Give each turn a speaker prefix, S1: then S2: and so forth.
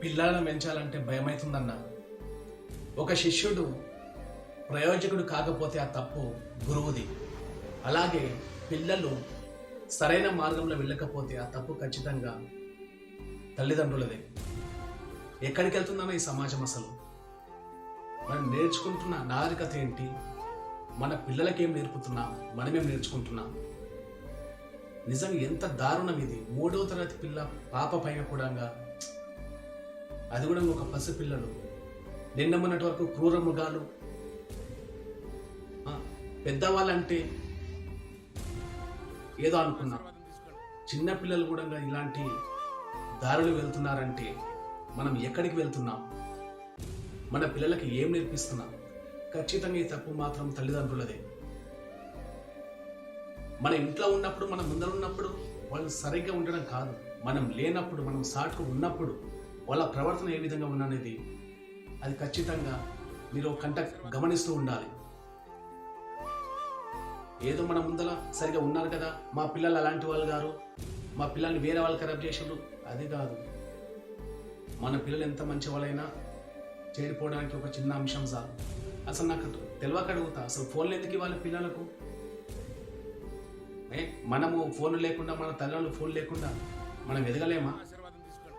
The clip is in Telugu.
S1: పిల్లలను పెంచాలంటే భయమవుతుందన్న. ఒక శిష్యుడు ప్రయోజకుడు కాకపోతే ఆ తప్పు గురువుది. అలాగే పిల్లలు సరైన మార్గంలో వెళ్ళకపోతే ఆ తప్పు ఖచ్చితంగా తల్లిదండ్రులదే. ఎక్కడికి వెళ్తుందన్న ఈ సమాజం? అసలు మనం నేర్చుకుంటున్న నాగరికత ఏంటి? మన పిల్లలకి ఏం నేర్పుతున్నాం, మనమేం నేర్చుకుంటున్నాం? నిజంగా ఎంత దారుణం ఇది. 3వ తరగతి పిల్ల పాప పైన కూడా, అది కూడా ఒక పసిపిల్లలు, నిన్న మొన్నటి వరకు క్రూర మృగాలు, పెద్దవాళ్ళంటే ఏదో అనుకున్నాం. చిన్నపిల్లలు కూడా ఇలాంటి దారులు వెళ్తున్నారంటే మనం ఎక్కడికి వెళ్తున్నాం? మన పిల్లలకి ఏం నేర్పిస్తున్నాం? ఖచ్చితంగా ఈ తప్పు మాత్రం తల్లిదండ్రులదే. మన ఇంట్లో ఉన్నప్పుడు, మన ముందర ఉన్నప్పుడు వాళ్ళు సరిగ్గా ఉండడం కాదు, మనం లేనప్పుడు, మనం సాటుకు ఉన్నప్పుడు వాళ్ళ ప్రవర్తన ఏ విధంగా ఉన్నది అది ఖచ్చితంగా మీరు కంట గమనిస్తూ ఉండాలి. ఏదో మన ముందర సరిగా ఉన్నారు కదా, మా పిల్లలు అలాంటి వాళ్ళు గారు, మా పిల్లల్ని వేరే వాళ్ళు ఖరాబ్ చేసారు, అది కాదు. మన పిల్లలు ఎంత మంచి వాళ్ళైనా చేరిపోవడానికి ఒక చిన్న అంశం చాలు. అసలు నాకు తెలియక అడుగుతా, అసలు ఫోన్లు ఎందుకు ఇవ్వాలి పిల్లలకు? మనము ఫోన్ లేకుండా, మన తల్లిదండ్రులు ఫోన్ లేకుండా మనం ఎదగలేమా?